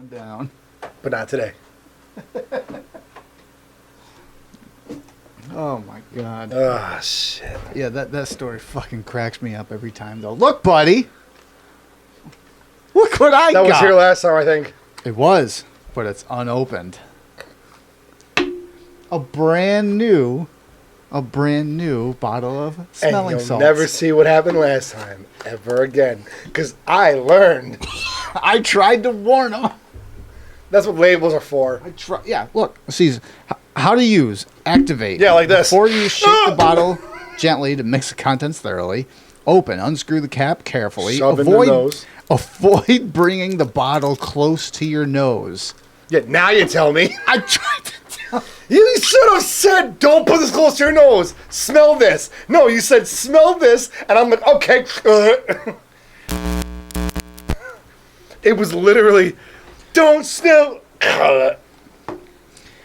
going down. But not today. Oh my god. Oh, shit. Yeah, that story fucking cracks me up every time though. Look, buddy. Look what I got. That was here last time, I think. It was, but it's unopened. A brand new bottle of smelling and you'll salts. never see what happened last time ever again. Because I learned. I tried to warn him. That's what labels are for. Yeah, look. See, how to use. Activate. Yeah, like this. Before you shake the bottle gently to mix the contents thoroughly. Open. Unscrew the cap carefully. Shove in the nose. Avoid bringing the bottle close to your nose. Yeah, now you tell me. I tried to tell You should have said, don't put this close to your nose. Smell this. No, you said, smell this. And I'm like, okay. It was literally, don't smell.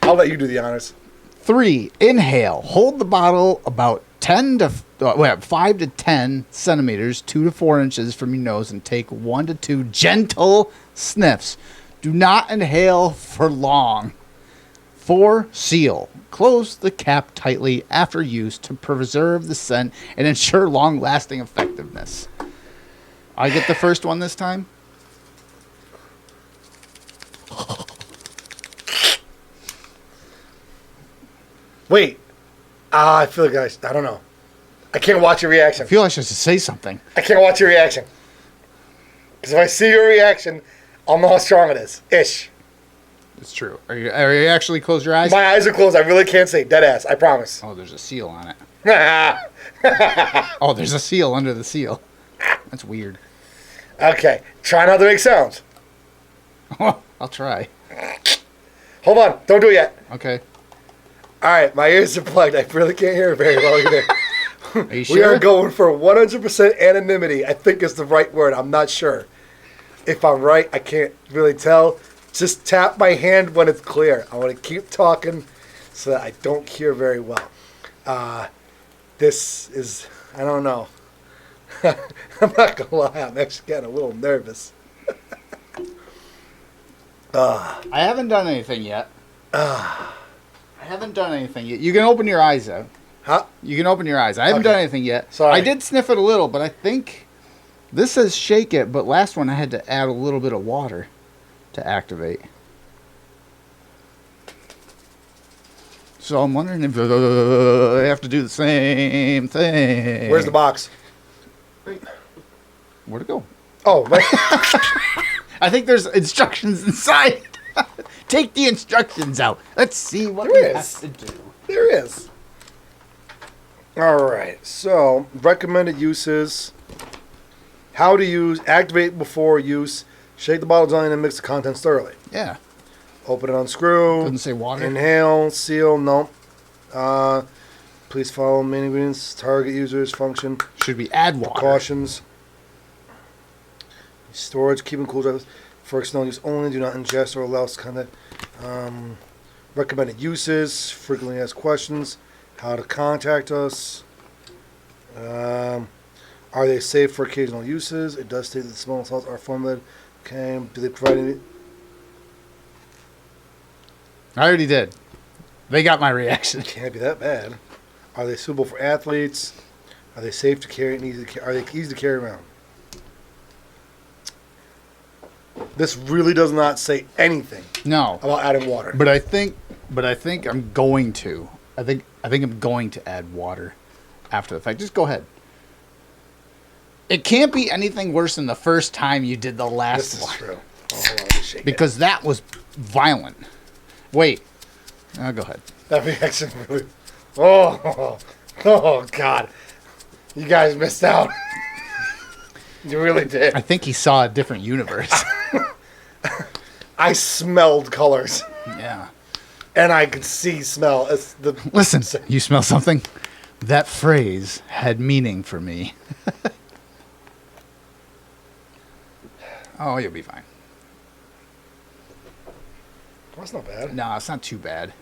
I'll let you do the honors. 3. Inhale. Hold the bottle about 5 to 10 centimeters, 2 to 4 inches from your nose, and take 1 to 2 gentle sniffs. Do not inhale for long. 4. Seal. Close the cap tightly after use to preserve the scent and ensure long-lasting effectiveness. I get the first one this time? Wait. I feel like I don't know. I can't watch your reaction. I feel like I should say something. I can't watch your reaction. Because if I see your reaction, I'll know how strong it is. Ish. It's true. Are you actually close your eyes? My eyes are closed. I really can't say. Dead ass. I promise. Oh, there's a seal on it. Oh, there's a seal under the seal. That's weird. Okay. Try not to make sounds. I'll try. Hold on. Don't do it yet. Okay. All right. My ears are plugged. I really can't hear very well either. Are you sure? We are going for 100% anonymity. I think is the right word. I'm not sure. If I'm right, I can't really tell. Just tap my hand when it's clear. I want to keep talking so that I don't hear very well. This is, I don't know. I'm not going to lie. I'm actually getting a little nervous. I haven't done anything yet. I haven't done anything yet. You can open your eyes though. Huh? You can open your eyes. I haven't Okay. done anything yet. Sorry. I did sniff it a little, but I think this says shake it, but last one I had to add a little bit of water to activate. So I'm wondering if I have to do the same thing. Where's the box? Where'd it go? Oh, right. I think there's instructions inside. Take the instructions out. Let's see what There we is. have to do. There is. All right. So, recommended uses. How to use. Activate before use. Shake the bottle gently and mix the contents thoroughly. Yeah. Open and unscrew. Doesn't say water. Inhale. Seal. Nope. Please follow main ingredients. Target users. Function. Should we add water? Precautions. Storage. Keep and cool dry. For external use only. Do not ingest or allow content. Recommended uses. Frequently asked questions. How to contact us. Are they safe for occasional uses? It does state that smelling salts are formulated. Okay. Do they provide any? I already did. They got my reaction. Can't be that bad. Are they suitable for athletes? Are they safe to carry and easy to are they easy to carry around? This really does not say anything No. about adding water. But I think I'm going to. I think I'm going to add water after the fact. Just go ahead. It can't be anything worse than the first time you did the last This is one. true. Oh, hold on, let me shake Because that was violent. Wait. Go ahead. it. That reaction really. Oh, God. You guys missed out. You really did. I think he saw a different universe. I smelled colors. Yeah. And I could smell. It's the Listen, you smell something? That phrase had meaning for me. Oh, you'll be fine. That's not bad. No, it's not too bad.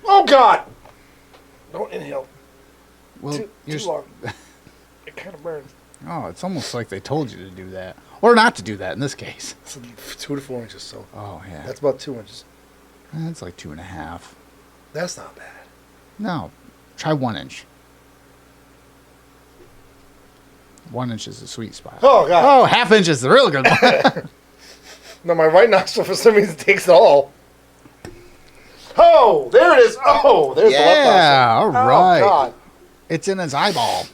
Oh, God! Don't inhale. Well, Too long. It kind of burns. Oh, it's almost like they told you to do that. Or not to do that in this case. It's 2 to 4 inches, so. Oh, yeah. That's about 2 inches. That's like 2.5. That's not bad. No. Try 1 inch. 1 inch is the sweet spot. Oh, God. Oh, half inch is the real good one. No, my right nostril for some reason takes it all. Oh, there it is. Oh, there's the left nostril. Yeah, all right. Oh, God. It's in his eyeball.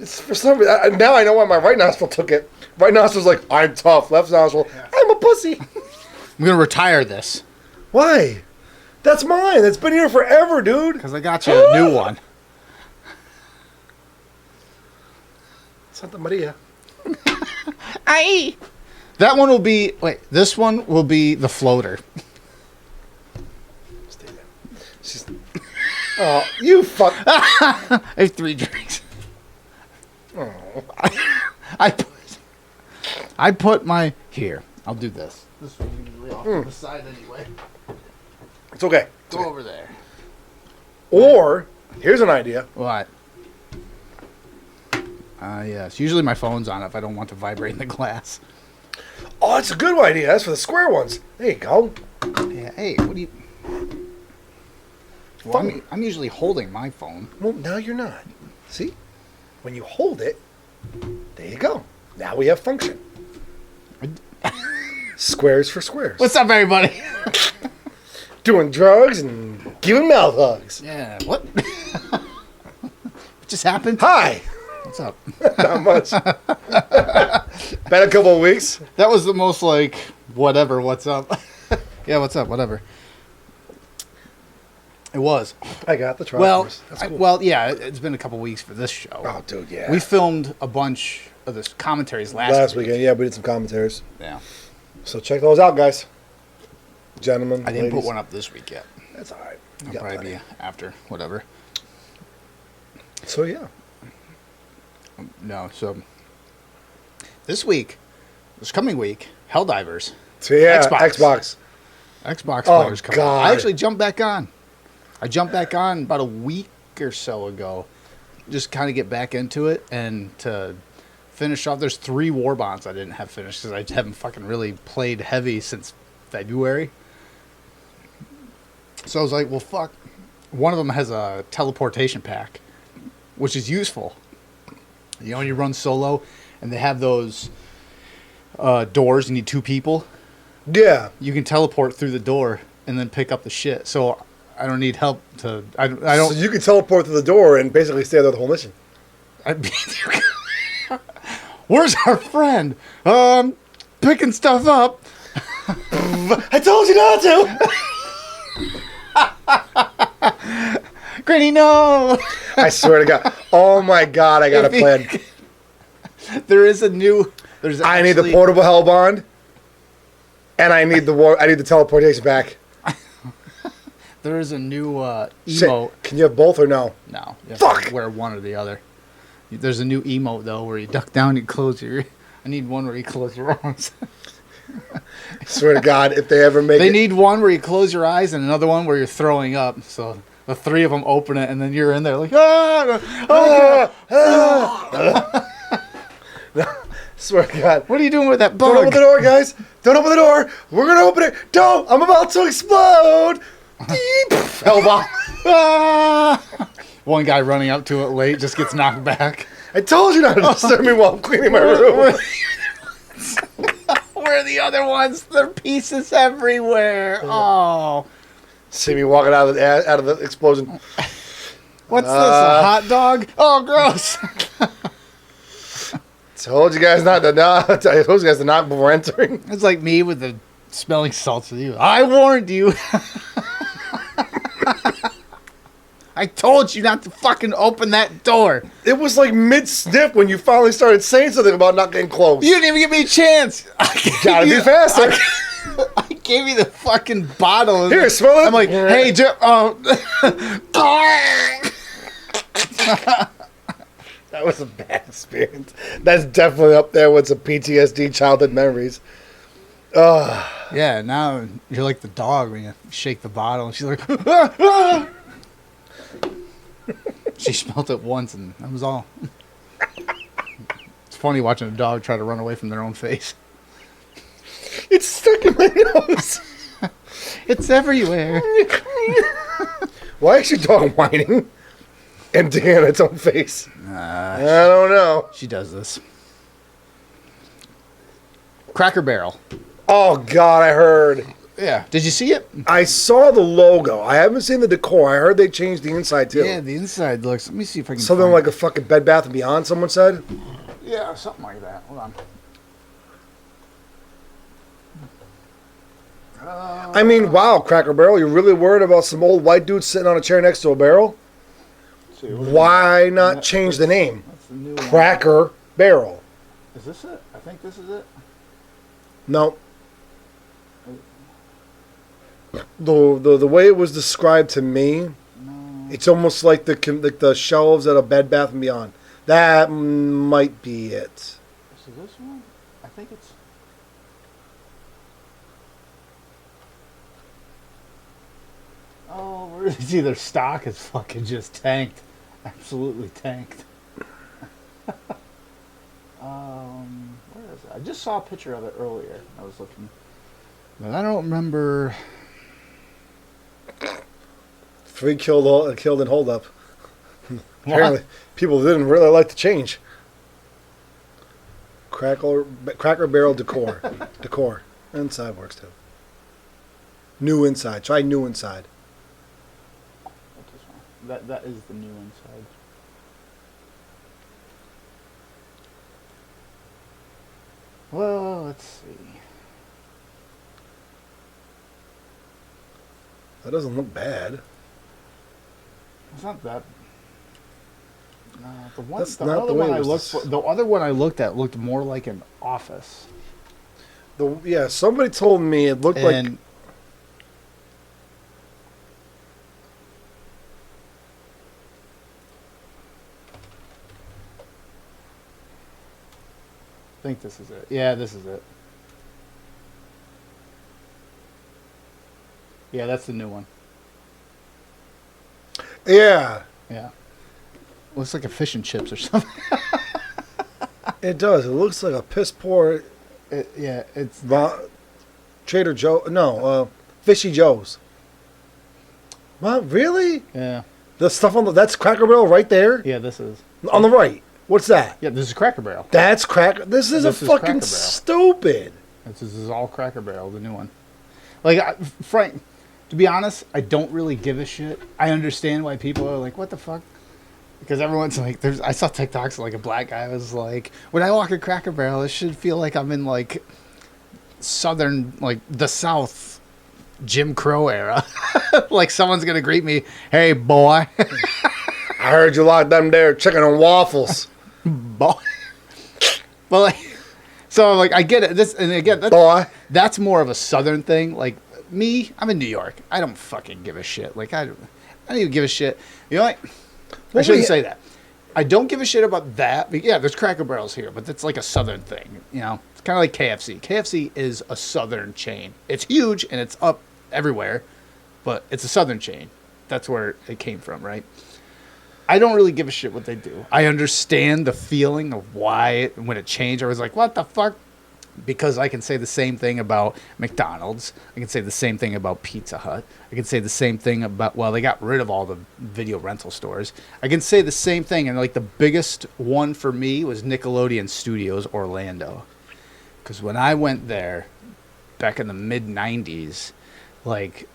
It's for some reason, now I know why my right nostril took it. Right nostril's like, I'm tough. Left nostril, I'm a pussy. I'm going to retire this. Why? That's mine. That's been here forever, dude. Because I got you a new one. Santa Maria. Aye. That one will be... Wait, this one will be the floater. Stay there. She's, oh, you fuck. I have 3 drinks. Oh. I put my... Here, I'll do this. This one's usually off to the side anyway. It's okay. Go over there. Or, here's an idea. What? Yes. Usually my phone's on if I don't want to vibrate in the glass. Oh, it's a good idea. That's for the square ones. There you go. Yeah, hey, what do you... Well, I'm usually holding my phone. Well, now you're not. See? When you hold it, there you go. Now we have function. Squares for squares. What's up, everybody? Doing drugs and giving mouth hugs. Yeah, what? What just happened? Hi. What's up? Not much. Been a couple of weeks. That was the most, like, whatever, what's up? Yeah, what's up, whatever. It was. I got the try. Well, That's cool. well, yeah, it's been a couple weeks for this show. Oh, dude, yeah. We filmed a bunch of the commentaries last week. weekend. Yeah, we did some commentaries. Yeah. So check those out, guys. Gentlemen, I didn't ladies. put one up this week yet. That's all right. You I'll got probably plenty. be after, whatever. So, yeah. No, so this week, this coming week, Helldivers. So, yeah, Xbox. Xbox. Xbox Oh, players coming. God. I actually jumped back on. I jumped back on about a week or so ago. Just kind of get back into it and to finish off. There's 3 war bonds I didn't have finished because I haven't fucking really played heavy since February. So I was like, well, fuck. One of them has a teleportation pack, which is useful. You know, when you run solo and they have those doors, you need 2 people. Yeah. You can teleport through the door and then pick up the shit. So I don't need help to. I don't. So you can teleport to the door and basically stay there the whole mission. Where's our friend? Picking stuff up. I told you not to. Granny, no. I swear to God. Oh my God, I got a plan. There is a new. There's. I need the portable hellbond, and I need the teleportation back. There is a new emote. Shit. Can you have both or no? No. You have Fuck. to wear one or the other. There's a new emote though where you duck down, you close your. I need one where you close your arms. I swear to God, if they ever make They it. need one where you close your eyes and another one where you're throwing up. So the 3 of them open it and then you're in there like Swear to God. what are you doing with that bug? Don't open the door, guys. Don't open the door. We're going to open it. Don't. I'm about to explode. Hellbomb. Ah! One guy running up to it late just gets knocked back. I told you not to disturb me while I'm cleaning my room. Where are the other ones? There are pieces everywhere. Oh. See me walking out of the explosion. What's this? A hot dog? Oh, gross. Told you guys not to knock. I told you guys to knock before entering. It's like me with the smelling salts with you. I warned you. I told you not to fucking open that door. It was like mid-sniff when you finally started saying something about not getting close. You didn't even give me a chance. Gotta be faster. I gave you the fucking bottle. Here, smell it. I'm like, hey, That was a bad experience. That's definitely up there with some PTSD childhood memories. Yeah, now you're like the dog when you shake the bottle and she's like, She smelt it once, and that was all. It's funny watching a dog try to run away from their own face. It's stuck in my nose. It's everywhere. Why is your dog whining and digging its own face? I don't know. She does this. Cracker Barrel. Oh, God, I heard. Yeah. Did you see it? I saw the logo. I haven't seen the decor. I heard they changed the inside, too. Yeah, the inside looks... Let me see if I can Something find like a fucking Bed Bath & Beyond, someone said? Yeah, something like that. Hold on. I mean, wow, Cracker Barrel, you're really worried about some old white dude sitting on a chair next to a barrel? Why not change the name? That's the new Cracker Barrel. Is this it? I think this is it. No. The way it was described to me, it's almost like the shelves at a Bed Bath & Beyond. That might be it. Is it this one? I think it's... Oh, it's either stock is fucking just tanked. Absolutely tanked. Where is it? I just saw a picture of it earlier. I was looking. But I don't remember... 3 killed in holdup. Apparently, people didn't really like the change. Cracker Barrel decor. Decor. Inside works too. New inside. Try new inside. What's this one? That is the new inside. Well, let's see. That doesn't look bad. It's not that. No, That's the not other the way one it I was looked for, the other one I looked at looked more like an office. Somebody told me it looked like. I think this is it. Yeah, this is it. Yeah, that's the new one. Yeah. Yeah. Looks like a fish and chips or something. It does. It looks like a piss poor. Yeah, it's... Trader Joe. No, Fishy Joe's. What? Really? Yeah. The stuff on that's Cracker Barrel right there? Yeah, this is. On the right. What's that? Yeah, this is Cracker Barrel. That's Cracker. This is This is fucking Cracker Barrel. stupid. This is all Cracker Barrel, the new one. Like, Frank, to be honest, I don't really give a shit. I understand why people are like, what the fuck? Because everyone's like, I saw TikToks, like a black guy was like, when I walk a Cracker Barrel, it should feel like I'm in like southern, like the South Jim Crow era. Like someone's going to greet me, hey boy. I heard you like them there chicken and waffles. Boy. Well, like, so like, I get it. This, and again, Boy. that's more of a southern thing. Like me, I'm in New York. I don't fucking give a shit. Like I don't even give a shit. You know what? I shouldn't say that. I don't give a shit about that. But yeah, there's Cracker Barrels here, but that's like a southern thing. You know, it's kind of like KFC. KFC is a southern chain. It's huge and it's up everywhere, but it's a southern chain. That's where it came from, right? I don't really give a shit what they do. I understand the feeling of why when it changed, I was like, what the fuck? Because I can say the same thing about McDonald's. I can say the same thing about Pizza Hut. I can say the same thing about, well, they got rid of all the video rental stores. I can say the same thing. And like the biggest one for me was Nickelodeon Studios Orlando. Because when I went there back in the mid 90s, like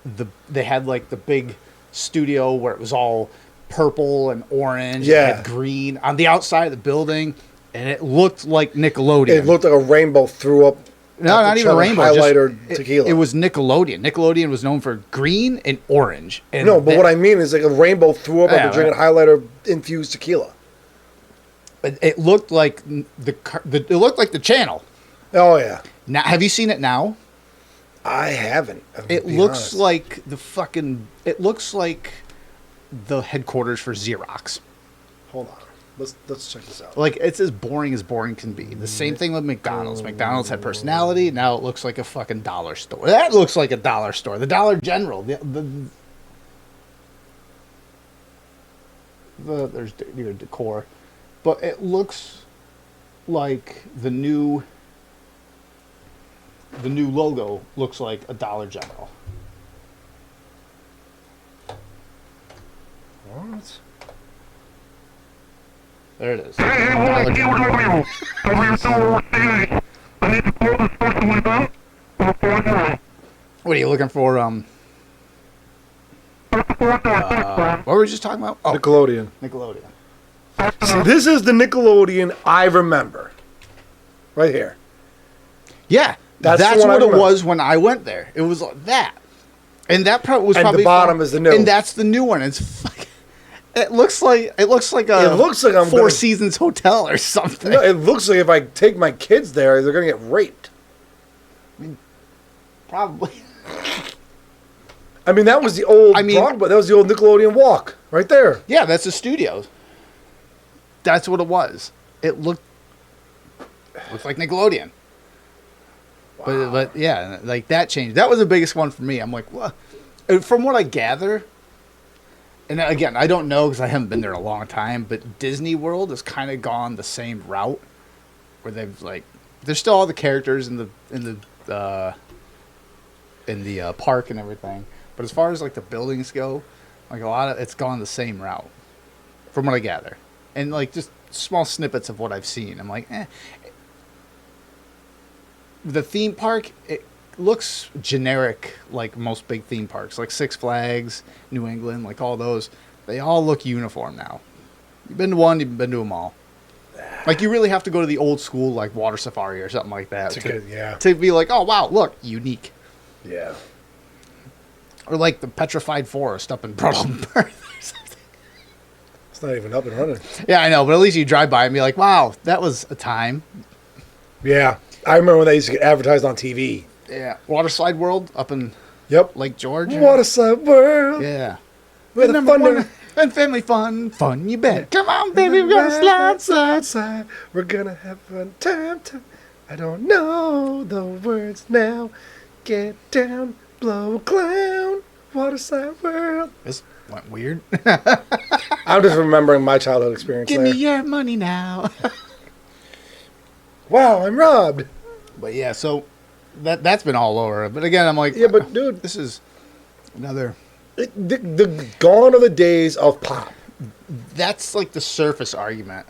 they had like the big studio where it was all purple and orange and green on the outside of the building. And it looked like Nickelodeon. It looked like a rainbow threw up. No, not even a rainbow. Highlighter tequila. It was Nickelodeon. Nickelodeon was known for green and orange. And no, but what I mean is like a rainbow threw up after drinking highlighter infused tequila. It looked like it looked like the channel. Oh yeah. Now, have you seen it now? I haven't. It looks like the fucking. It looks like the headquarters for Xerox. Hold on. Let's check this out. Like, it's as boring can be. The same thing with McDonald's. McDonald's had personality. Now it looks like a fucking dollar store. That looks like a dollar store. The Dollar General. There's your decor, but it looks like the new logo looks like a Dollar General. What? There it is. Dollar General. What are you looking for? What were we just talking about? Oh, Nickelodeon. Nickelodeon. See, this is the Nickelodeon I remember. Right here. Yeah, That's that's the one I what it remember. was when I went there. It was like that, and that part was And the probably bottom is the new. and that's the new one. It's fucking, it looks like a It looks like I'm Four gonna- Seasons hotel or something. No, it looks like if I take my kids there, they're going to get raped. Probably. I mean, that was the old I mean- Broadway. That was the old Nickelodeon walk. Right there. Yeah, that's the studios. That's what it was. It looked like Nickelodeon. But yeah, like that changed. That was the biggest one for me. I'm like, what? From what I gather, and again, I don't know because I haven't been there in a long time, but Disney World has kind of gone the same route, where they've like, there's still all the characters in the park and everything, but as far as like the buildings go, like a lot of it's gone the same route, from what I gather, and like just small snippets of what I've seen. I'm like, eh. The theme park, it looks generic like most big theme parks, like Six Flags, New England, like all those. They all look uniform now. You've been to one, you've been to them all. Like you really have to go to the old school, like Water Safari or something like that, Yeah. to be like, oh wow, look, unique. Yeah. Or like the Petrified Forest up in Brooklyn. It's not even up and running. Yeah, I know, but at least you drive by and be like, wow, that was a time. Yeah. I remember when they used to get advertised on TV. Yeah, Water Slide World up in Yep. Lake George. Waterside World. Yeah. Where the Number fun one, and family fun, you bet. Come on, baby, we're gonna slide. We're gonna have fun time. I don't know the words now. Get down, blow clown, Waterside World. This went weird. I'm just remembering my childhood experience Give there. me your money now. Wow, I'm robbed. But yeah, so that's been all over. But again, I'm like, Yeah, but dude, this is another. the gone are the days of pop. That's like the surface argument.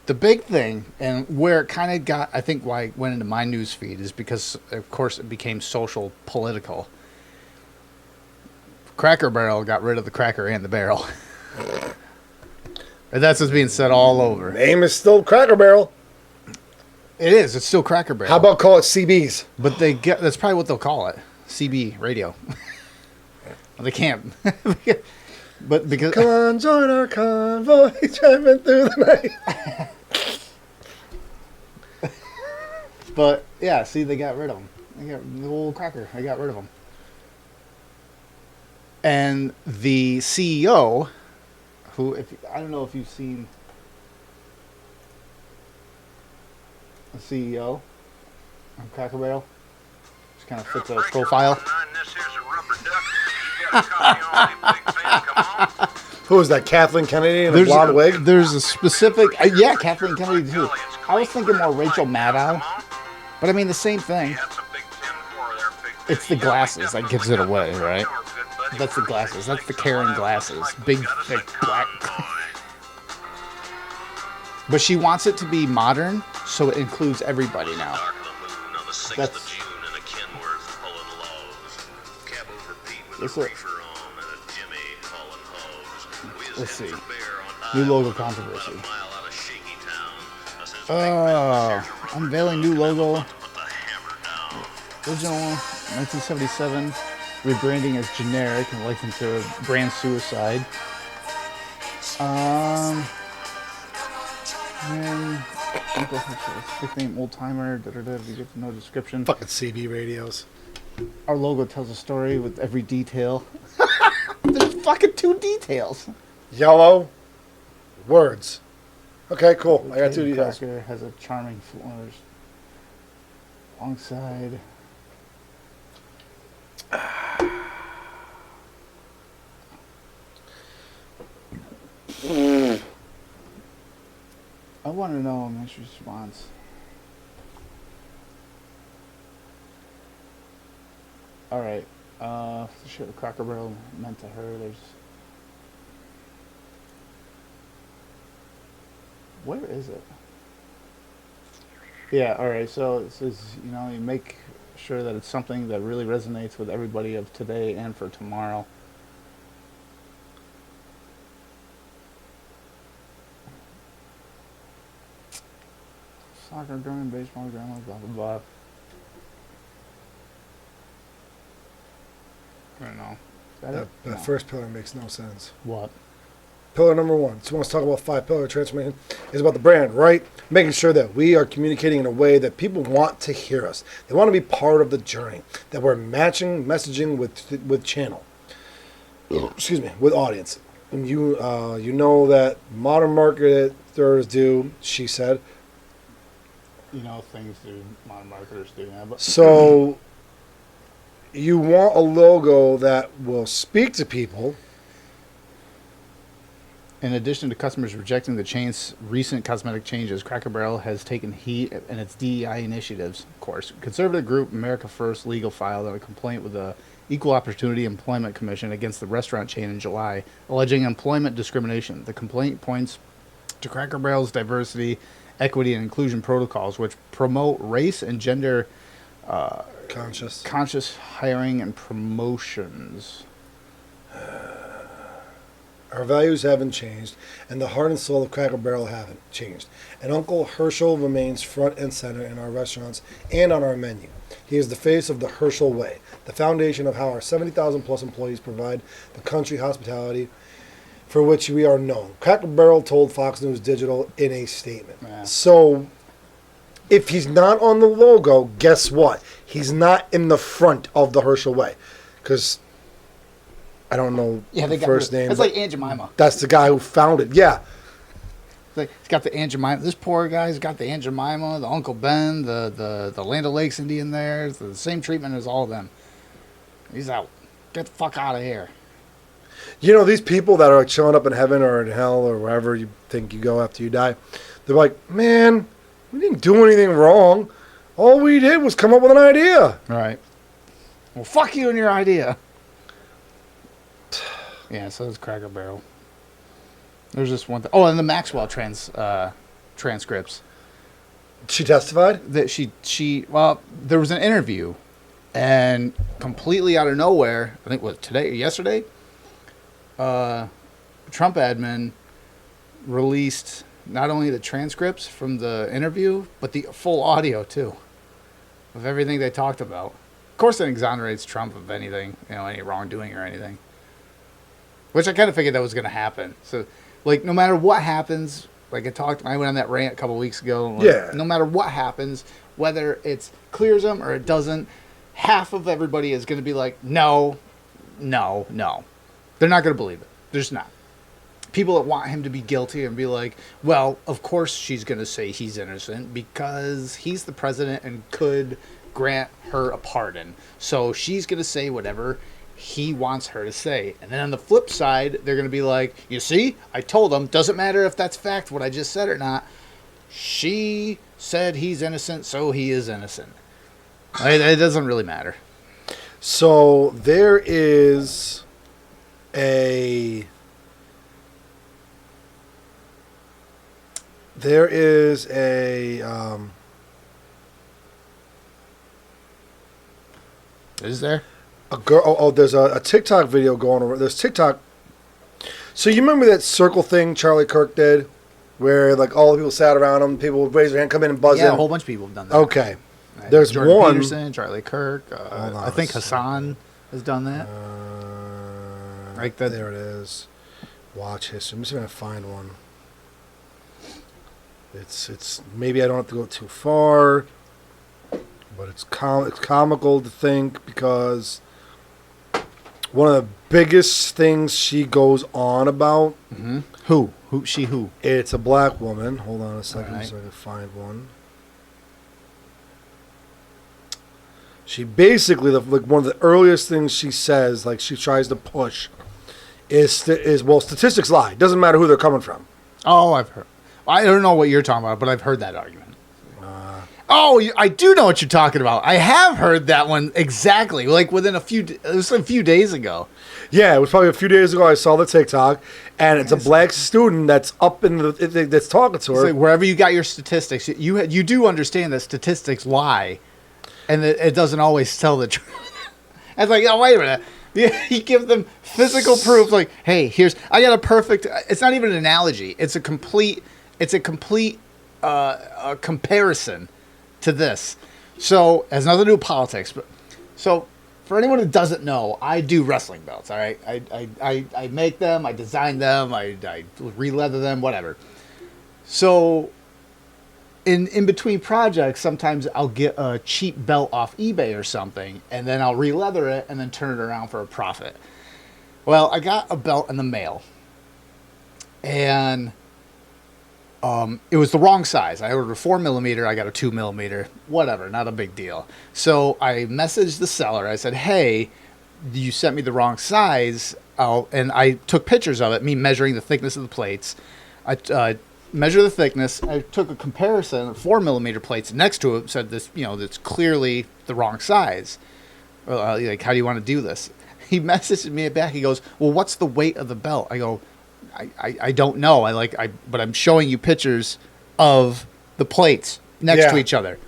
The big thing, and where it kind of got, I think why it went into my news feed is because, of course, it became social political. Cracker Barrel got rid of the cracker and the barrel. And that's what's being said all over. Name is still Cracker Barrel. It is. It's still Cracker Barrel. How about call it CBs? But that's probably what they'll call it. CB radio. Well, they can't. But because Come on, join our convoy, driving through the night. But yeah, see, they got rid of them. They got the old cracker. They got rid of them. And the CEO, who I don't know if you've seen the CEO of Cracker Barrel, just kind of fits a profile. Who is that? Kathleen Kennedy in a blonde wig? There's a specific, yeah, Kathleen Kennedy too. I was thinking more Rachel Maddow, but I mean the same thing. It's the glasses that gives it away, right? That's the glasses. That's the Karen glasses. Big, thick, black. But she wants it to be modern, so it includes everybody now. That's. Let's see. New logo controversy. Unveiling new logo. Original 1977. Rebranding as generic and likened to brand suicide. And nickname old timer. You get no description. Fucking CB radios. Our logo tells a story with every detail. There's fucking 2 details. Yellow. Words. Okay, cool. I got 2 details. Cracker has a charming flowers alongside. I want to know Mitch's response. All right. The shit Cracker Barrel meant to her. There's. Where is it? Yeah. All right. So it says, you know, you make sure that it's something that really resonates with everybody of today and for tomorrow. Soccer, drumming, baseball, grandma, blah blah blah. I don't know. Is that it? That No. first pillar makes no sense. What? Pillar number 1. So, wants to talk about 5-pillar transformation. Is about the brand, right? Making sure that we are communicating in a way that people want to hear us. They want to be part of the journey. That we're matching messaging with channel. Excuse me, with audience. And you know that modern marketers do. She said. You know, things do modern marketers do now, but So. You want a logo that will speak to people. in addition to customers rejecting the chain's recent cosmetic changes, Cracker Barrel has taken heat in its DEI initiatives. Of course, conservative group America First Legal filed a complaint with the Equal Opportunity Employment Commission against the restaurant chain in July, alleging employment discrimination. The complaint points to Cracker Barrel's diversity, equity, and inclusion protocols, which promote race and gender conscious hiring and promotions. Our values haven't changed, and the heart and soul of Cracker Barrel haven't changed. And Uncle Herschel remains front and center in our restaurants and on our menu. He is the face of the Herschel way, the foundation of how our 70,000 plus employees provide the country hospitality for which we are known. Cracker Barrel told Fox News Digital in a statement. Yeah. So, if he's not on the logo, guess what? He's not in the front of the Herschel way. Because I don't know the first name. It's like Aunt Jemima. That's the guy who founded. Yeah. It's like, he's got the Aunt Jemima. This poor guy's got the Aunt Jemima, the Uncle Ben, the Land O'Lakes Indian there. It's the same treatment as all of them. He's out. Get the fuck out of here. You know, these people that are like showing up in heaven or in hell or wherever you think you go after you die, they're like, man, we didn't do anything wrong. All we did was come up with an idea. All right. Well, fuck you and your idea. Yeah, so it's Cracker Barrel. There's just one thing. Oh, and the Maxwell transcripts. She testified? That well, there was an interview, and completely out of nowhere, I think it was today or yesterday, Trump admin released not only the transcripts from the interview, but the full audio too, of everything they talked about. Of course, it exonerates Trump of anything, any wrongdoing or anything. Which I kind of figured that was going to happen. So, like, no matter what happens, like I went on that rant a couple weeks ago. Like, yeah. No matter what happens, whether it clears them or it doesn't, half of everybody is going to be like, no. They're not going to believe it. They're just not. People that want him to be guilty and be like, well, of course she's going to say he's innocent because he's the president and could grant her a pardon. So she's going to say whatever he wants her to say. And then on the flip side, they're going to be like, you see, I told him, doesn't matter if that's fact, what I just said or not. She said he's innocent, so he is innocent. It doesn't really matter. So there is a Is there? a girl. There's a TikTok video going over. There's TikTok. So you remember that circle thing Charlie Kirk did, where like all the people sat around him, people would raise their hand, come in and buzz in. Yeah, a whole bunch of people have done that. Okay, there's Jordan one. Peterson, Charlie Kirk. I think Hassan has done that. Like that. There it is. Watch history. I'm just gonna find one. It's maybe I don't have to go too far, but it's comical to think because one of the biggest things she goes on about. Mm-hmm. Who? It's a black woman. Hold on a second Right. so I can find one. She basically, one of the earliest things she says, like she tries to push, is well, statistics lie. Doesn't matter who they're coming from. Oh, I've heard. I don't know what you're talking about, but I've heard that argument. I do know what you're talking about. I have heard that one exactly. Like within it was a few days ago. Yeah, it was probably a few days ago. I saw the TikTok, and it's a black student that's up in that's talking to her. It's like wherever you got your statistics, you do understand that statistics lie, and that it doesn't always tell the truth. It's like, oh, wait a minute. You give them physical proof. Like, hey, I got a perfect. It's not even an analogy. It's a complete comparison to this. So it has nothing to do with politics. But so for anyone who doesn't know, I do wrestling belts. All right, I make them, I design them, I re-leather them, whatever. So in between projects, sometimes I'll get a cheap belt off eBay or something, and then I'll re-leather it and then turn it around for a profit. Well, I got a belt in the mail, and it was the wrong size. I ordered a 4mm, I got a 2mm, whatever, not a big deal. So I messaged the seller. I said, hey, you sent me the wrong size. And I took pictures of it, me measuring the thickness of the plates. I measured the thickness. I took a comparison of 4mm plates next to it, said this, that's clearly the wrong size. Like, how do you want to do this? He messaged me back. He goes, well, what's the weight of the belt? I go, I don't know. But I'm showing you pictures of the plates next to each other,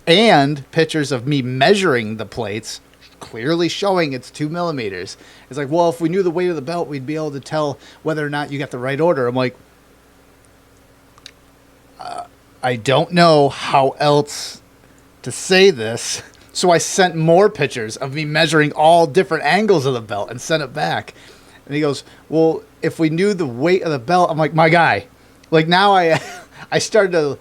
and pictures of me measuring the plates, clearly showing it's 2mm. It's like, well, if we knew the weight of the belt, we'd be able to tell whether or not you got the right order. I'm like, I don't know how else to say this. So I sent more pictures of me measuring all different angles of the belt and sent it back. And he goes, well, if we knew the weight of the belt, I'm like, my guy. Like, now I started to,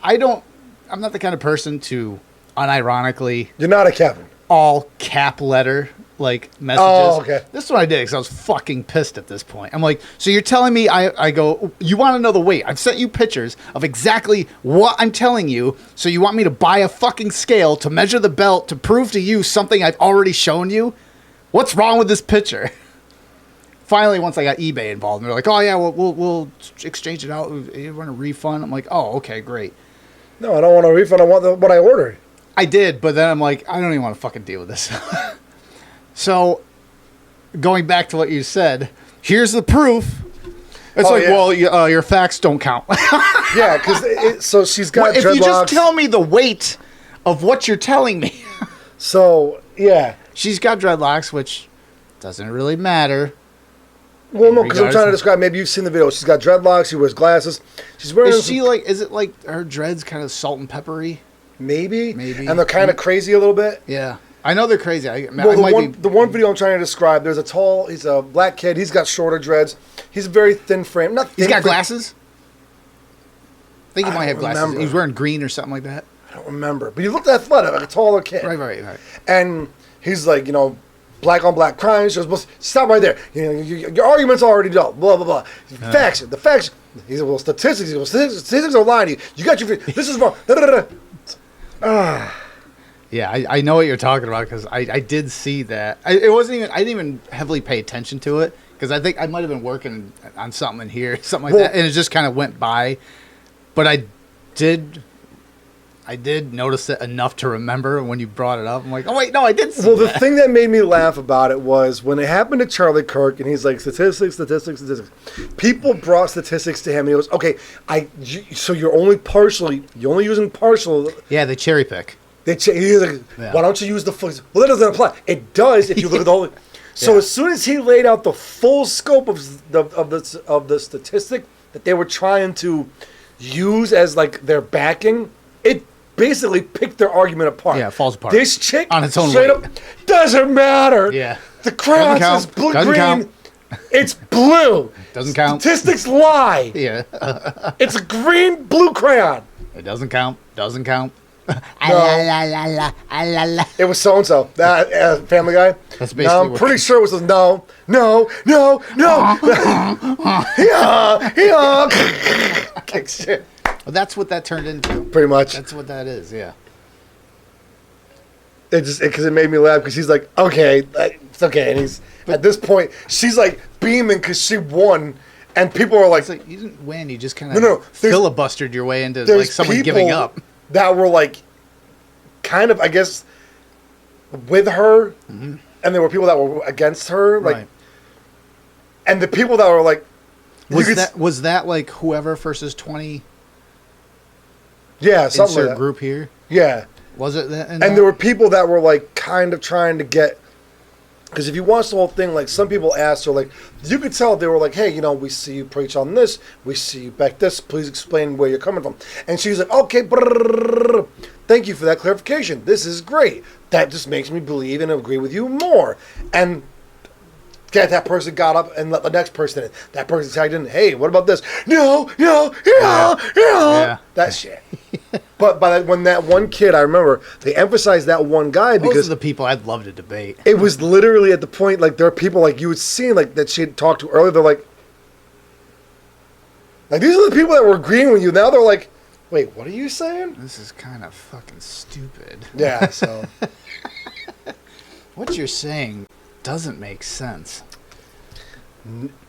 I'm not the kind of person to unironically. You're not a Kevin. All cap letter, like, messages. Oh, okay. This is what I did because I was fucking pissed at this point. I'm like, so you're telling me, I go, you want to know the weight? I've sent you pictures of exactly what I'm telling you. So you want me to buy a fucking scale to measure the belt to prove to you something I've already shown you? What's wrong with this picture? Finally, once I got eBay involved, and they're like, "Oh yeah, we'll exchange it out. You want a refund?" I'm like, "Oh, okay, great." No, I don't want a refund. I want what I ordered. I did, but then I'm like, I don't even want to fucking deal with this. So, going back to what you said, here's the proof. It's well, your facts don't count. Yeah, because so she's got if dreadlocks. you just tell me the weight of what you're telling me. So yeah, she's got dreadlocks, which doesn't really matter. Well, no, because I'm trying to describe. Maybe you've seen the video. She's got dreadlocks. She wears glasses. She's wearing. Is she like? Is it like her dreads kind of salt and peppery? Maybe. And they're kind of crazy a little bit. Yeah, I know they're crazy. The one video I'm trying to describe. There's he's a black kid. He's got shorter dreads. He's a very thin frame. He's got glasses. I think he might have glasses. Remember. He's wearing green or something like that. I don't remember, but he looked athletic, like a taller kid. Right. And he's like, black on black crime. She goes, stop right there. Your argument's already done. Blah, blah, blah. Facts. The facts. He said, well, statistics. He goes, statistics are lying to you. You got your... This is wrong. Yeah, I know what you're talking about because I did see that. I didn't even heavily pay attention to it because I think I might have been working on something in here, something like that, and it just kind of went by. But I did notice it enough to remember when you brought it up. I'm like, oh, wait, no, I did see the thing that made me laugh about it was when it happened to Charlie Kirk, and he's like, statistics. People brought statistics to him, and he goes, okay, so you're only using partial. Yeah, they cherry pick. He's like, why don't you use the full? Well, that doesn't apply. It does if you look at the whole. So as soon as he laid out the full scope of the statistic that they were trying to use as like their backing, it basically picked their argument apart. Yeah, it falls apart. This chick on its own straight weight. up doesn't matter. Yeah, the crayon says blue green. Count. It's blue. Doesn't count. Statistics lie. Yeah, it's a green blue crayon. It doesn't count. Doesn't count. No. It was so and so. That Family Guy. That's basically. No, I'm pretty sure it was no. Shit. Well, that's what that turned into. Pretty much. That's what that is. Yeah. It just because it made me laugh because he's like, okay, okay. And he's at this point, she's like beaming because she won, and people are like, It's like you didn't win. You just kind of no, filibustered your way into like someone giving up. That were like, kind of, I guess, with her, and there were people that were against her, like, Right. and the people that were like, Was that like whoever versus 20 yeah, something insert like that. group here? Yeah. Was it that? And there were people that were like kind of trying to get, because if you watch the whole thing, like some people asked her, like you could tell they were like, hey, we see you preach on this, we see you back this, please explain where you're coming from. And she's like, okay, thank you for that clarification. This is great. That just makes me believe and agree with you more. And that person got up and let the next person in. That person tagged in, hey, what about this? No. That shit. But when that one kid, I remember, they emphasized that one guy because... Those are the people I'd love to debate. It was literally at the point, like, there are people, like, you would see, like, that she had talked to earlier, they're like, these are the people that were agreeing with you. Now they're like, wait, what are you saying? This is kind of fucking stupid. Yeah, so... What you're saying doesn't make sense.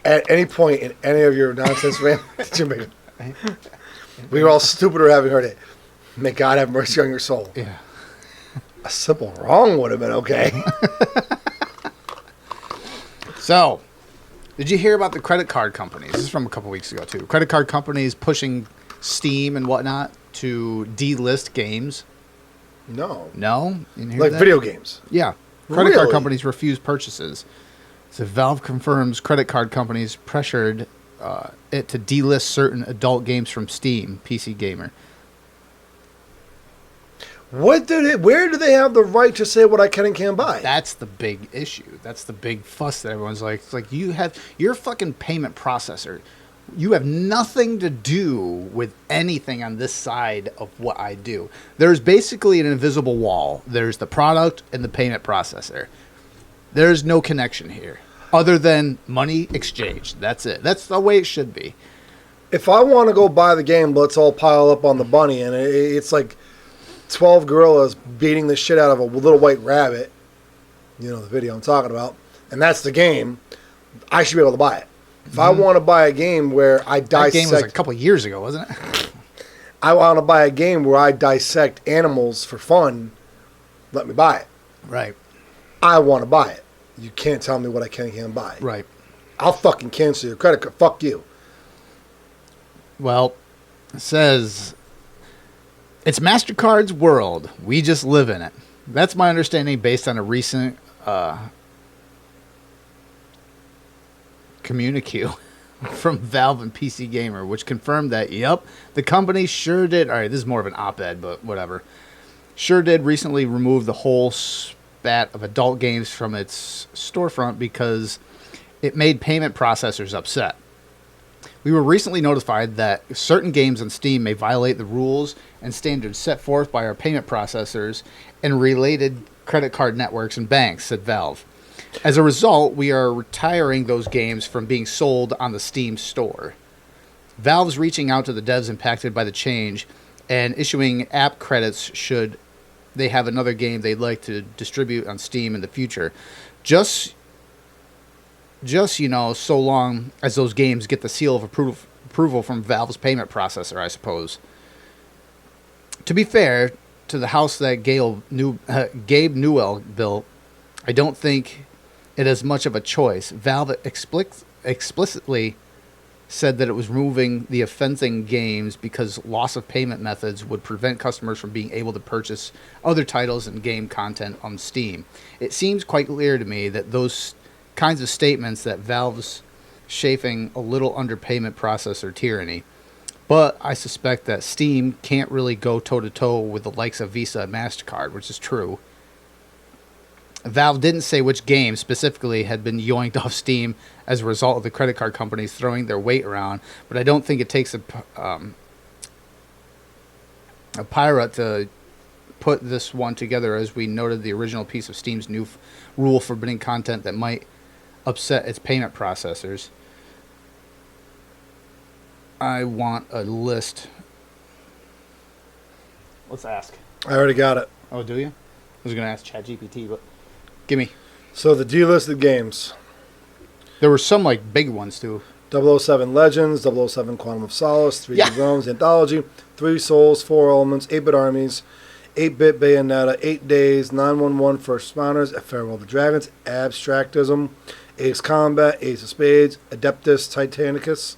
At any point in any of your nonsense rant, we were all stupider having heard it. May God have mercy on your soul. Yeah. A simple wrong would have been okay. So, did you hear about the credit card companies? This is from a couple weeks ago, too. Credit card companies pushing Steam and whatnot to delist games. No. No? You didn't hear Like that? video games. Yeah. Credit card Really? companies refuse purchases. So Valve confirms credit card companies pressured it to delist certain adult games from Steam, PC Gamer. Where do they have the right to say what I can and can't buy? That's the big issue. That's the big fuss that everyone's like. It's like you're a fucking payment processor. You have nothing to do with anything on this side of what I do. There's basically an invisible wall. There's the product and the payment processor. There's no connection here other than money exchange. That's it. That's the way it should be. If I want to go buy the game, let's all pile up on the bunny, and it's like 12 gorillas beating the shit out of a little white rabbit. You know the video I'm talking about. And that's the game. I should be able to buy it. If I want to buy a game where I dissect... That game was a couple of years ago, wasn't it? I want to buy a game where I dissect animals for fun, let me buy it. Right. I want to buy it. You can't tell me what I can and can't buy. Right. I'll fucking cancel your credit card. Fuck you. Well, it says, it's MasterCard's world. We just live in it. That's my understanding based on a recent communique from Valve and PC Gamer, which confirmed that, yep, the company sure did. All right, this is more of an op-ed, but whatever. Sure did recently remove the whole spat of adult games from its storefront because it made payment processors upset. We were recently notified that certain games on Steam may violate the rules and standards set forth by our payment processors and related credit card networks and banks, said Valve. As a result, we are retiring those games from being sold on the Steam store. Valve's reaching out to the devs impacted by the change and issuing app credits should they have another game they'd like to distribute on Steam in the future. Just so long as those games get the seal of approval from Valve's payment processor, I suppose. To be fair to the house that Gabe Newell built, I don't think it has much of a choice. Valve explicitly said that it was removing the offending games because loss of payment methods would prevent customers from being able to purchase other titles and game content on Steam. It seems quite clear to me that those kinds of statements that Valve's chafing a little under payment processor tyranny. But I suspect that Steam can't really go toe-to-toe with the likes of Visa and MasterCard, which is true. Valve didn't say which game specifically had been yoinked off Steam as a result of the credit card companies throwing their weight around, but I don't think it takes a pirate to put this one together, as we noted the original piece of Steam's new rule forbidding content that might upset its payment processors. I want a list. Let's ask. I already got it. Oh, do you? I was going to ask ChatGPT, but give me. So the delisted games. There were some like big ones too. 007 Legends, 007 Quantum of Solace, 3D Yeah. Realms, Anthology, 3 Souls, 4 Elements, 8-Bit Armies, 8-Bit Bayonetta, 8 Days, 911 First Responders, A Farewell to Dragons, Abstractism, Ace Combat, Ace of Spades, Adeptus Titanicus,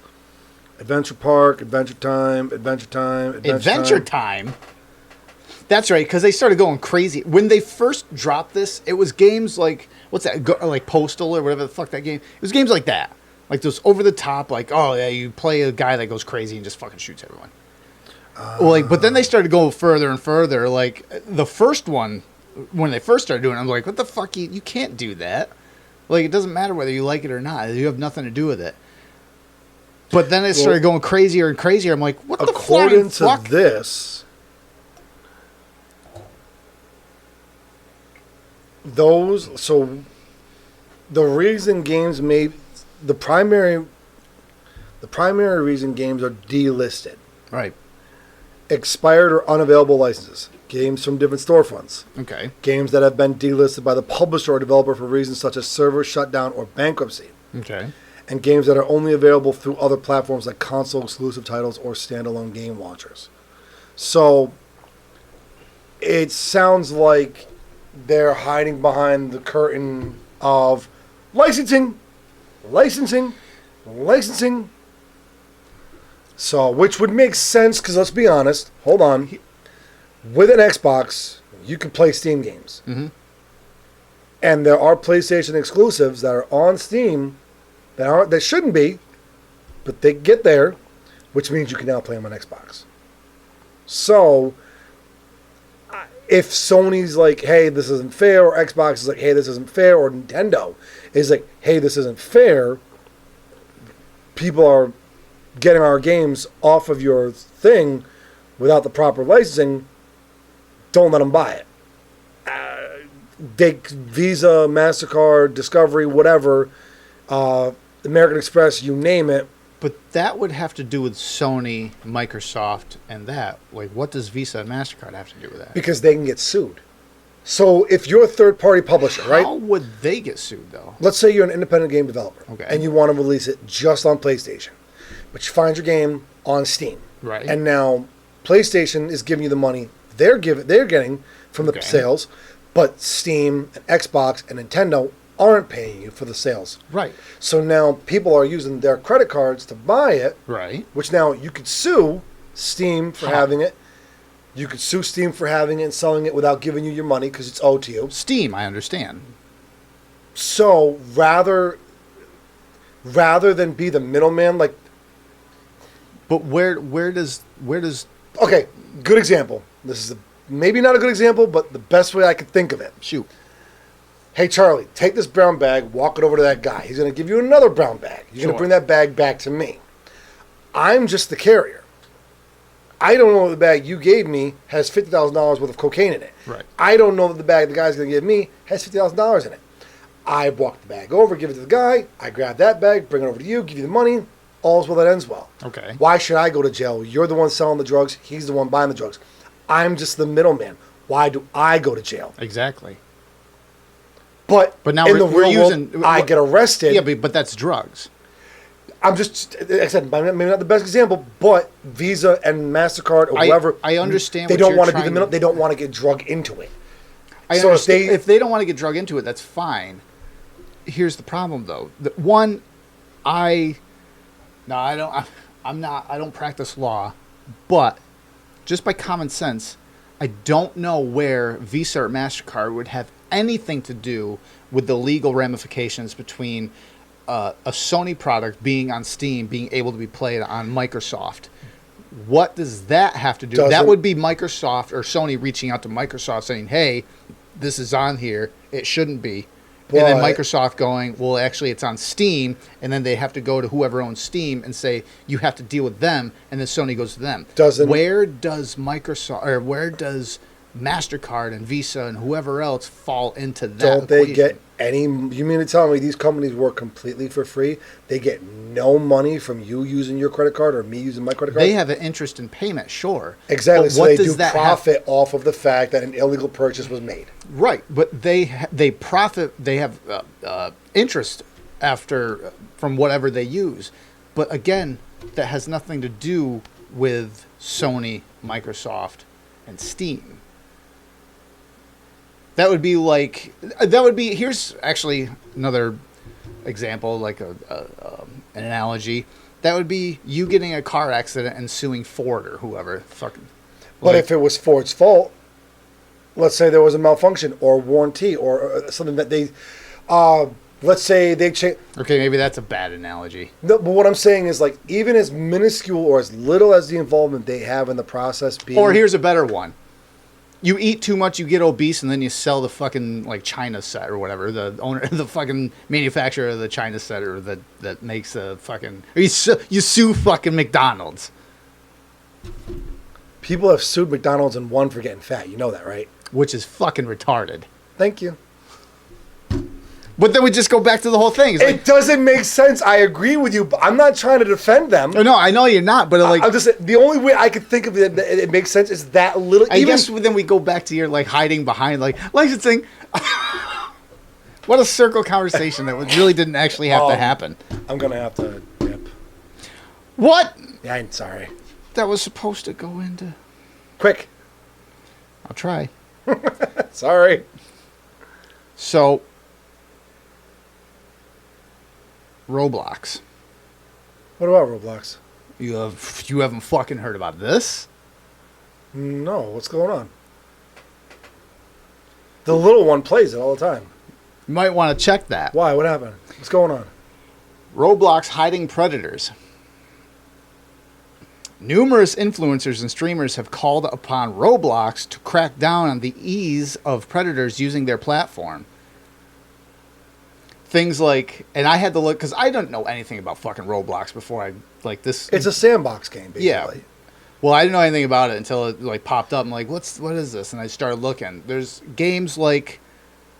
Adventure Park, Adventure Time, Adventure Time. That's right, because they started going crazy when they first dropped this. It was games like what's that? Like Postal or whatever the fuck that game. It was games like that, like those over the top. Like oh yeah, you play a guy that goes crazy and just fucking shoots everyone. But then they started going further and further. Like the first one, when they first started doing it, I'm like, what the fuck? You can't do that. Like it doesn't matter whether you like it or not. You have nothing to do with it. But then it started going crazier and crazier. I'm like, what the according to fuck? this, the reason games the primary reason games are delisted, Right. expired or unavailable licenses, games from different storefronts, Okay. games that have been delisted by the publisher or developer for reasons such as server shutdown or bankruptcy, Okay. and games that are only available through other platforms like console exclusive titles or standalone game launchers. So it sounds like they're hiding behind the curtain of licensing. So, which would make sense because let's be honest. Hold on. With an Xbox, you can play Steam games. Mm-hmm. And there are PlayStation exclusives that are on Steam that shouldn't be, but they get there, which means you can now play them on Xbox. So, if Sony's like, hey, this isn't fair, or Xbox is like, hey, this isn't fair, or Nintendo is like, hey, this isn't fair, people are getting our games off of your thing without the proper licensing, don't let them buy it. Visa, MasterCard, Discovery, whatever, American Express, you name it. But that would have to do with Sony, Microsoft, and that. Like, what does Visa and MasterCard have to do with that? Because they can get sued. So if you're a third-party publisher, right? How would they get sued, though? Let's say you're an independent game developer, Okay. and you want to release it just on PlayStation, but you find your game on Steam, Right. and now PlayStation is giving you the money they're getting from the Okay. sales, but Steam and Xbox and Nintendo aren't paying you for the sales. Right. So now people are using their credit cards to buy it, Right. which now you could sue Steam for Huh. having it. You could sue Steam for having it and selling it without giving you your money because it's owed to you. Steam, I understand. So rather than be the middleman, like, But where does okay, good example. This is maybe not a good example, but the best way I could think of it. shoot? Hey, Charlie, take this brown bag, walk it over to that guy. He's going to give you another brown bag. You're going Sure. to bring that bag back to me. I'm just the carrier. I don't know if the bag you gave me has $50,000 worth of cocaine in it. Right. I don't know that the bag the guy's going to give me has $50,000 in it. I walk the bag over, give it to the guy. I grab that bag, bring it over to you, give you the money. All's well that ends well. Okay. Why should I go to jail? You're the one selling the drugs. He's the one buying the drugs. I'm just the middleman. Why do I go to jail? Exactly. But now in the we're real using- world, I get arrested. Yeah, but that's drugs. I'm just, like I said, maybe not the best example, but Visa and MasterCard or whoever. I understand They what don't you're want to be the trying middle. to- They don't want to get drug into it. I So if understand. they- If they don't want to get drug into it, that's fine. Here's the problem, though. One, I don't practice law, but just by common sense, I don't know where Visa or MasterCard would have anything to do with the legal ramifications between a Sony product being on Steam, being able to be played on Microsoft. What does that have to do? That Doesn't- would be Microsoft or Sony reaching out to Microsoft saying, hey, this is on here. It shouldn't be. And then But- Microsoft going, well, actually, it's on Steam. And then they have to go to whoever owns Steam and say, you have to deal with them. And then Sony goes to them. Doesn't- Where does Microsoft or where does MasterCard and Visa and whoever else fall into that Don't they equation. get any? You mean to tell me these companies work completely for free? They get no money from you using your credit card or me using my credit card? They have an interest in payment, sure. Exactly. But So what they does do that profit off of the fact that an illegal purchase was made. Right, but they profit. They have interest after from whatever they use. But again, that has nothing to do with Sony, Microsoft, and Steam. That would be like, here's actually another example, like an analogy. That would be you getting a car accident and suing Ford or whoever. Fucking. But if it was Ford's fault, let's say there was a malfunction or warranty or something that they, let's say they change. Okay, maybe that's a bad analogy. No, but what I'm saying is, like, even as minuscule or as little as the involvement they have in the process being. Or here's a better one. You eat too much, you get obese, and then you sell the fucking like China set or whatever. The owner, the fucking manufacturer of the China set or that makes a fucking. Or you sue fucking McDonald's. People have sued McDonald's and won for getting fat. You know that, right? Which is fucking retarded. Thank you. But then we just go back to the whole thing. It's like, It doesn't make sense. I agree with you, but I'm not trying to defend them. no, I know you're not, but like, I'm just the only way I could think of it that it makes sense is that little. I guess then we go back to your like hiding behind like licensing. What a circle conversation that really didn't actually have to happen. I'm gonna have to dip. What? Yeah, I'm sorry. That was supposed to go into. Quick. I'll try. Sorry. So, Roblox. What about Roblox? You haven't fucking heard about this? No, what's going on? The little one plays it all the time. You might want to check that. Why? What happened? What's going on? Roblox hiding predators. Numerous influencers and streamers have called upon Roblox to crack down on the ease of predators using their platform. Things like, and I had to look because I don't know anything about fucking Roblox before I like this. It's a sandbox game, basically. Yeah. Well, I didn't know anything about it until it like popped up. I'm like, what is this? And I started looking. There's games like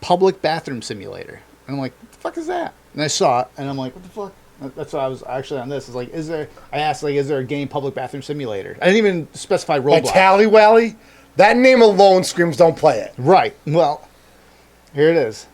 Public Bathroom Simulator, and I'm like, what the fuck is that? And I saw it, and I'm like, what the fuck? That's why I was actually on this. It's like, I asked, like, is there a game Public Bathroom Simulator? I didn't even specify Roblox. Like Tallywally? That name alone screams don't play it. Right. Well, here it is.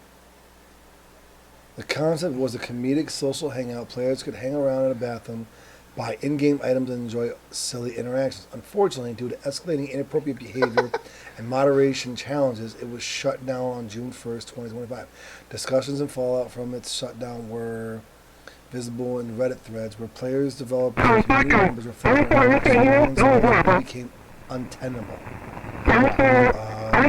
The concept was a comedic social hangout. Players could hang around in a bathroom, buy in-game items, and enjoy silly interactions. Unfortunately, due to escalating inappropriate behavior and moderation challenges, it was shut down on June 1st, 2025. Discussions and fallout from its shutdown were visible in Reddit threads where players, developers, and community members reflected on how it became untenable.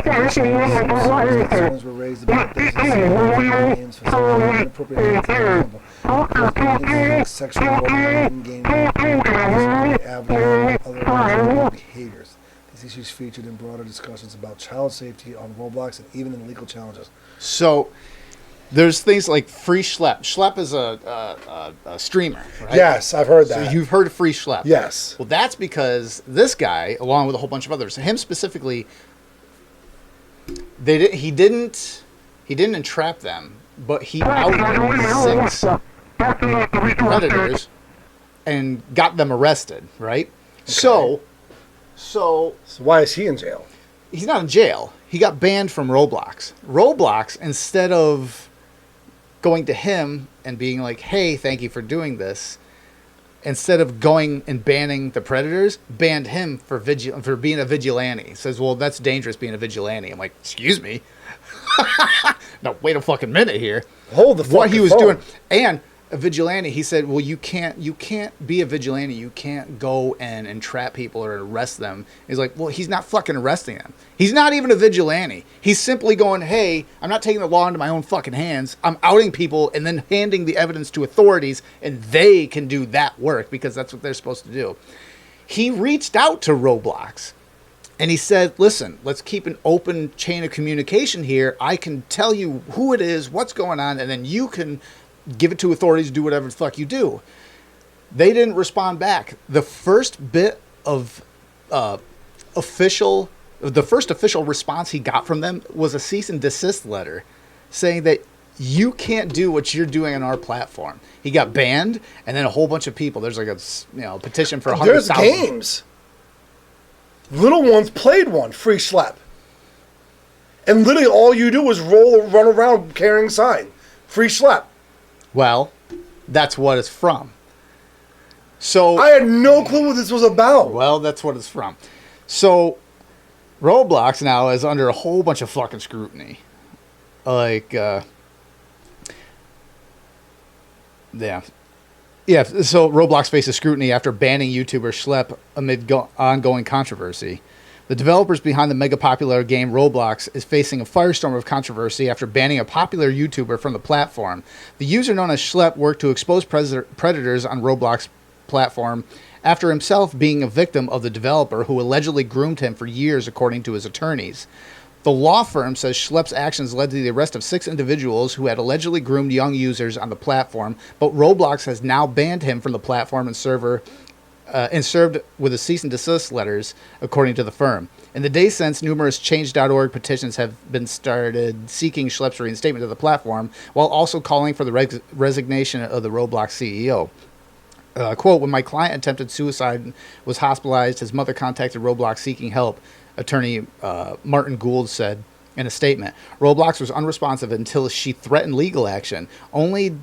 Concerns were raised about this games facilitating inappropriate activity, sexual in-game other behaviors. These issues featured in broader discussions about child safety on Roblox and even in legal challenges. So there's things like Free Schlep. Schlep is a streamer, right? Yes, I've heard that. So you've heard of Free Schlep. Yes. Well, that's because this guy, along with a whole bunch of others, him specifically, he didn't entrap them, but he outed 6 predators and got them arrested, right? Okay. So why is he in jail? He's not in jail. He got banned from Roblox. Roblox, instead of going to him and being like, hey, thank you for doing this, instead of going and banning the predators, banned him for being a vigilante. Says, well, that's dangerous being a vigilante. I'm like, excuse me? No, wait a fucking minute here. Hold the fucking What he was phone. doing. And a vigilante, he said, well, you can't be a vigilante. You can't go and entrap people or arrest them. He's like, well, he's not fucking arresting them. He's not even a vigilante. He's simply going, hey, I'm not taking the law into my own fucking hands. I'm outing people and then handing the evidence to authorities, and they can do that work because that's what they're supposed to do. He reached out to Roblox, and he said, listen, let's keep an open chain of communication here. I can tell you who it is, what's going on, and then you can give it to authorities, do whatever the fuck you do. They didn't respond back. The first bit of official the first official response he got from them was a cease and desist letter saying that you can't do what you're doing on our platform. He got banned, and then a whole bunch of people. There's like a petition for 100,000. There's games. Little ones played one, free slap. And literally all you do is run around carrying sign. Free slap. Well, that's what it's from. So I had no clue what this was about. Well, that's what it's from. So Roblox now is under a whole bunch of fucking scrutiny. Like, yeah. So Roblox faces scrutiny after banning YouTuber Schlep amid ongoing controversy. The developers behind the mega popular game Roblox is facing a firestorm of controversy after banning a popular YouTuber from the platform. The user known as Schlep worked to expose predators on Roblox platform after himself being a victim of the developer who allegedly groomed him for years, according to his attorneys. The law firm says Schlepp's actions led to the arrest of 6 individuals who had allegedly groomed young users on the platform, but Roblox has now banned him from the platform and served with a cease and desist letters, according to the firm. In the days since, numerous Change.org petitions have been started seeking Schlepp's reinstatement to the platform, while also calling for the resignation of the Roblox CEO. Quote, when my client attempted suicide and was hospitalized, his mother contacted Roblox seeking help, attorney Martin Gould said in a statement. Roblox was unresponsive until she threatened legal action. Only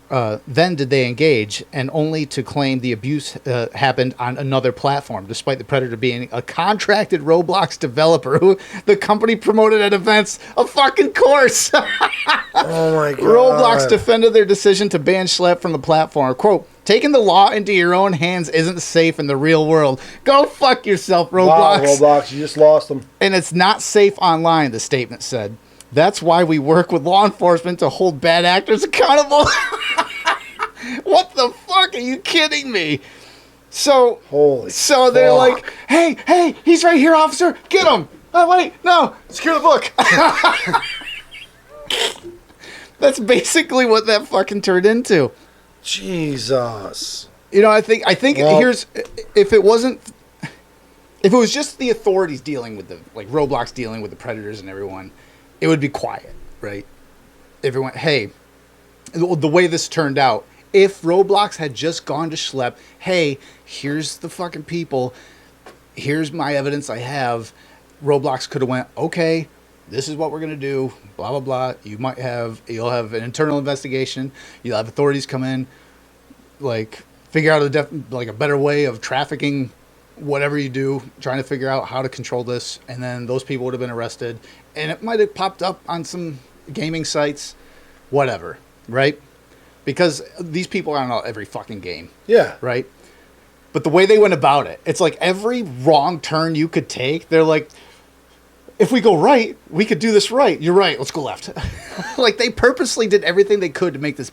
then did they engage, and only to claim the abuse happened on another platform, despite the predator being a contracted Roblox developer who the company promoted at events. A fucking course. Oh my God. Roblox defended their decision to ban Schlepp from the platform. Quote, taking the law into your own hands isn't safe in the real world. Go fuck yourself, Roblox. Wow, Roblox, you just lost them. And it's not safe online, the statement said. That's why we work with law enforcement to hold bad actors accountable. What the fuck? Are you kidding me? So, Holy they're fuck. like, hey, he's right here, officer. Get him. Oh, wait, no. Secure the book. That's basically what that fucking turned into. Jesus. You know, I think Well, here's, if it was just the authorities dealing with Roblox dealing with the predators and everyone, it would be quiet, right? Everyone, hey, the way this turned out, if Roblox had just gone to Schlepp, hey, here's the fucking people, here's my evidence I have, Roblox could have went, okay, this is what we're going to do, blah, blah, blah. You'll have an internal investigation. You'll have authorities come in, figure out a better way of trafficking whatever you do, trying to figure out how to control this. And then those people would have been arrested. And it might have popped up on some gaming sites, whatever, right? Because these people are on every fucking game. Yeah. Right? But the way they went about it, it's like every wrong turn you could take, they're like, if we go right, we could do this right. You're right. Let's go left. They purposely did everything they could to make this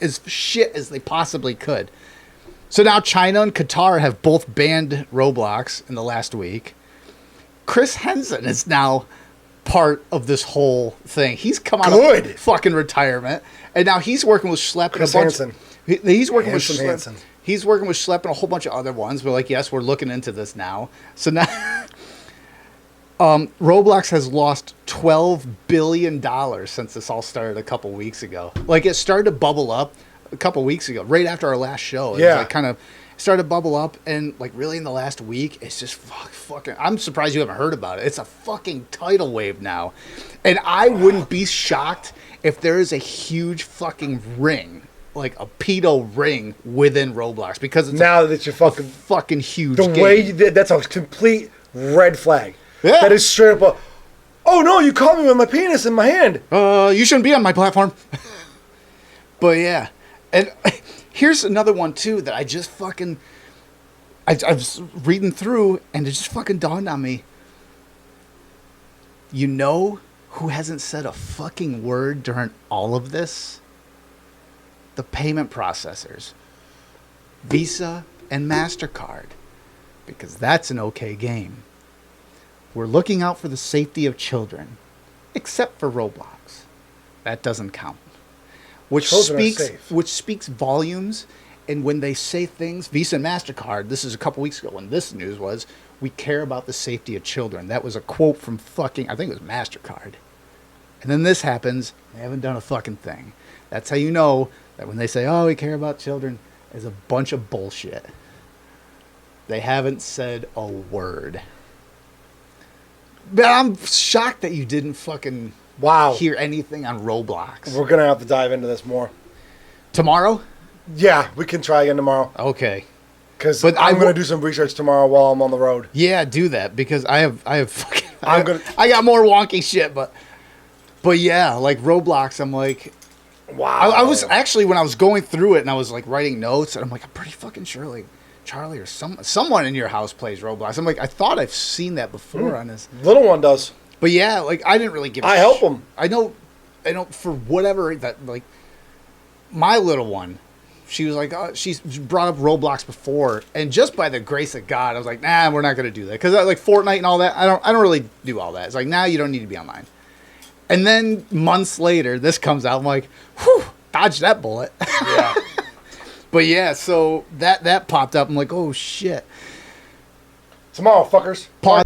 as shit as they possibly could. So now China and Qatar have both banned Roblox in the last week. Chris Henson is now part of this whole thing. He's come out of fucking retirement, and now he's working with Schlepp and a bunch. Hansen. He's working with Schlepp. Hansen. He's working with Schlepp and a whole bunch of other ones. We're like, yes, we're looking into this now. So now. Roblox has lost $12 billion since this all started a couple weeks ago. It started to bubble up a couple weeks ago, right after our last show. It was kind of started to bubble up, and really in the last week, it's just fucking. I'm surprised you haven't heard about it. It's a fucking tidal wave now, and I wouldn't be shocked if there is a huge fucking ring, a pedo ring within Roblox, because it's now that you're fucking huge. The game. way you did, that's a complete red flag. Yeah. That is straight up oh no, you caught me with my penis in my hand. You shouldn't be on my platform. But yeah. And here's another one too that I just fucking I was reading through, and it just fucking dawned on me. You know who hasn't said a fucking word during all of this? The payment processors. Visa and MasterCard. Because that's an okay game. We're looking out for the safety of children, except for Roblox. That doesn't count. Which Children are safe. speaks volumes And when they say things, Visa and MasterCard, this is a couple weeks ago when this news was, we care about the safety of children. That was a quote from fucking, I think it was MasterCard. And then this happens, they haven't done a fucking thing. That's how you know that when they say, oh, we care about children, is a bunch of bullshit. They haven't said a word. But I'm shocked that you didn't fucking hear anything on Roblox. We're going to have to dive into this more. Tomorrow? Yeah, we can try again tomorrow. Okay. Because I'm going to do some research tomorrow while I'm on the road. Yeah, do that because I got more wonky shit, but yeah, like Roblox, I'm like, wow. I was actually when I was going through it and I was like writing notes and I'm like, I'm pretty fucking sure like Charlie or someone in your house plays Roblox. I'm like, I thought I've seen that before on this. Little one does. But yeah, like I didn't really give. I help him. I know for whatever that like my little one. She was like, oh, she's brought up Roblox before, and just by the grace of God, I was like, nah, we're not gonna do that because like Fortnite and all that. I don't really do all that. It's like, nah, you don't need to be online. And then months later, this comes out. I'm like, whew, dodged that bullet. Yeah. But yeah, so that popped up. I'm like, oh shit. Tomorrow, fuckers. Pause.